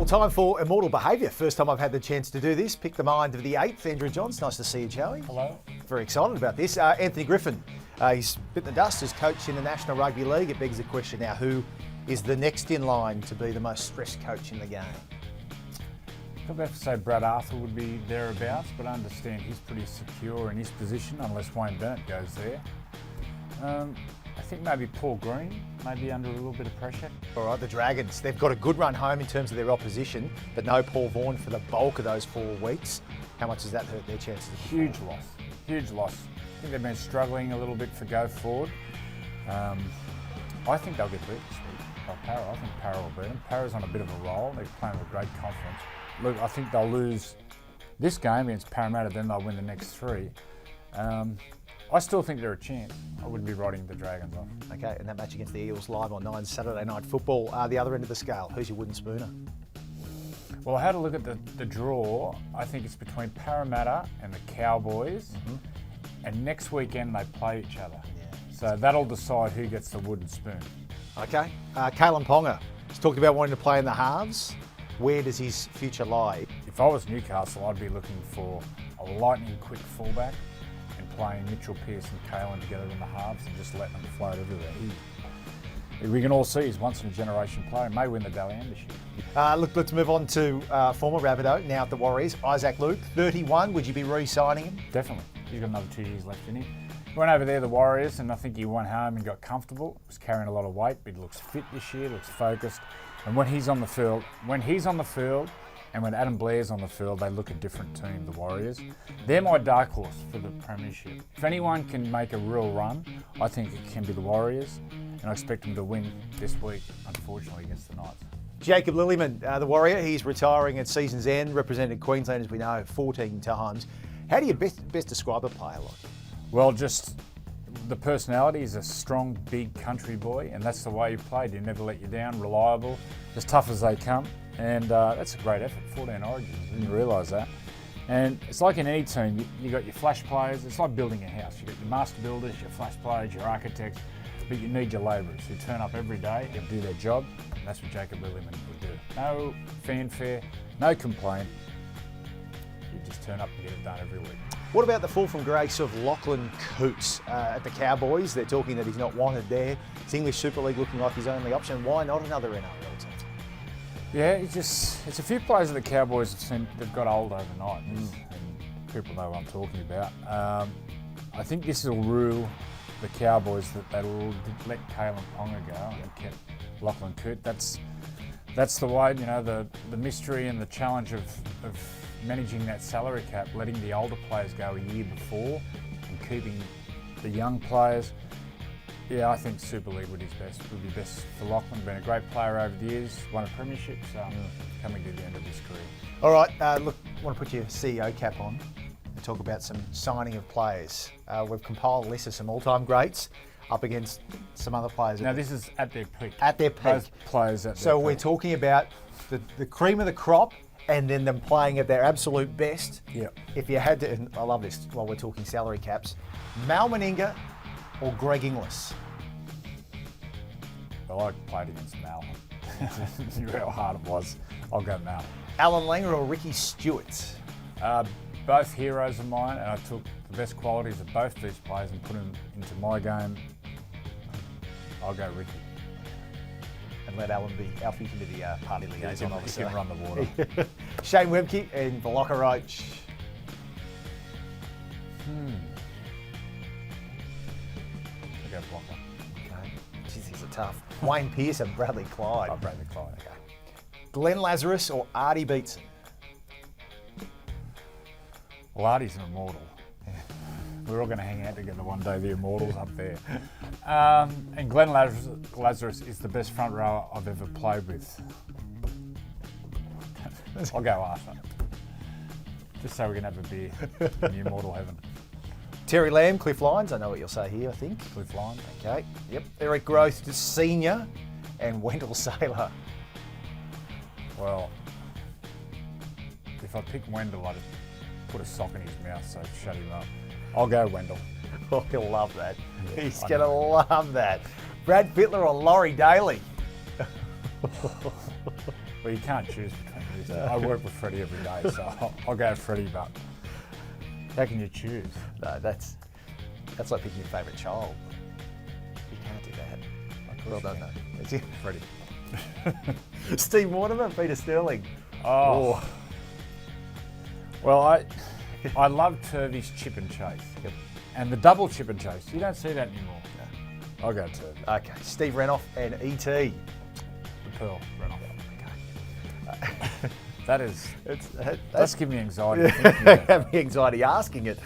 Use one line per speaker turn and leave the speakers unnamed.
Well, time for Immortal Behaviour. First time I've had the chance to do this. Pick the mind of the eighth. Andrew Johns, nice to see you, Joey.
Hello.
Very excited about this. Anthony Griffin, he's bitten the dust as coach in the National Rugby League. It begs the question now, who is the next in line to be the most stressed coach in the game?
I'd have to say Brad Arthur would be thereabouts, but I understand he's pretty secure in his position unless Wayne Bennett goes there. I think maybe Paul Green may be under a little bit of pressure.
All right, the Dragons, they've got a good run home in terms of their opposition, but no Paul Vaughan for the bulk of those 4 weeks. How much does that hurt their chances?
Huge loss, huge loss. I think they've been struggling a little bit for go forward. I think they'll get beat this week by Para. I think Para will beat them. Para's on a bit of a roll. They're playing with great confidence. Look, I think they'll lose this game against Parramatta, then they'll win the next 3. I still think they're a chance. I wouldn't be writing the Dragons off.
Okay, and that match against the Eels live on 9 Saturday Night Football. The other end of the scale, who's your wooden spooner?
Well, I had a look at the draw. I think it's between Parramatta and the Cowboys. And next weekend they play each other.
Yeah.
So that'll decide who gets the wooden spoon.
Okay, Kalyn Ponga. He's talked about wanting to play in the halves. Where does his future lie?
If I was Newcastle, I'd be looking for a lightning quick fullback and playing Mitchell, Pearce and Kalyn together in the halves and just letting them float everywhere. We can all see he's once in a generation player and may win the Dally M this year.
Look, let's move on to former Rabbitoh, now at the Warriors, Isaac Luke, 31. Would you be re-signing him?
Definitely. He's got another 2 years left in him. He went over there, the Warriors, and I think he went home and got comfortable. Was carrying a lot of weight, but he looks fit this year, looks focused. And when he's on the field, and when Adam Blair's on the field, they look a different team, the Warriors. They're my dark horse for the premiership. If anyone can make a real run, I think it can be the Warriors, and I expect them to win this week, unfortunately, against the Knights.
Jacob Lillyman, the Warrior, he's retiring at season's end, represented Queensland, as we know, 14 times. How do you best describe a player like him?
Well, just the personality. He's a strong, big country boy, and that's the way he played. He never let you down, reliable, as tough as they come. And that's a great effort, 14 origins, I didn't realise that. And it's like in any team, you got your flash players, it's like building a house. You've got your master builders, your flash players, your architects, but you need your labourers who turn up every day and do their job, and that's what Jacob Lillyman would do. No fanfare, no complaint, you just turn up and get it done every week.
What about the fall from grace of Lachlan Cootes at the Cowboys? They're talking that he's not wanted there. It's English Super League looking like his only option. Why not another NRL team?
Yeah, it's a few players that the Cowboys have seen, they've got old overnight, and people know what I'm talking about. I think this will rule the Cowboys that they'll let Kalyn Ponga go and kept Lachlan Coote. That's the way, you know, the mystery and the challenge of managing that salary cap, letting the older players go a year before and keeping the young players. Yeah, I think Super League would be best for Lachlan. Been a great player over the years, won a premiership, so coming to the end of his career.
All right, look, I want to put your CEO cap on and talk about some signing of players. We've compiled a list of some all-time greats up against some other players.
Now this is at their peak.
At their peak.
Those players at their
So
peak.
we're talking about the cream of the crop and then them playing at their absolute best.
Yeah.
If you had to, and I love this while we're talking salary caps, Mal Meninga or Greg Inglis?
Well, I played against Mal. You knew how hard it was. I'll go Mal.
Alan Langer or Ricky Stewart?
Both heroes of mine, and I took the best qualities of both these players and put them into my game. I'll go Ricky.
And let Alan be Alfie can be the party liaison.
He can run the water.
Shane Webke and Veloca Roach.
I'll go Blocker.
Okay. Jeez, these are tough. Wayne Pearce and Bradley Clyde.
Oh, Bradley Clyde.
Okay. Glenn Lazarus or Artie Beetson?
Well, Artie's an immortal. We're all going to hang out together one day, the immortals up there. And Glenn Lazarus is the best front rower I've ever played with. I'll go Arthur. Just so we can have a beer in the immortal heaven.
Terry Lamb, Cliff Lyons. I know what you'll say here, I think.
Cliff Lyons.
Okay. Yep. Eric Groth, Senior, and Wendell Saylor.
Well, if I pick Wendell, I'd put a sock in his mouth, so shut him up. I'll go Wendell.
Oh, he'll love that.
Yeah,
He's
I
going to
know.
love that. Brad Fittler or Laurie Daly?
Well, you can't choose between these two. I work with Freddie every day, so I'll go Freddie, but how can you choose?
No, that's like picking your favourite child. You can't do that. Well done, though. It's it.
Freddie.
Steve Mortimer, Peter Sterling.
Oh. Well, I love Turvey's chip and chase.
Yep.
And the double chip and chase. You don't see that anymore.
No.
I'll go Turvey.
Okay, Steve Renoff and E.T.
The Pearl ran off.
Okay.
That is,
That's
that's giving me anxiety.
having anxiety asking it.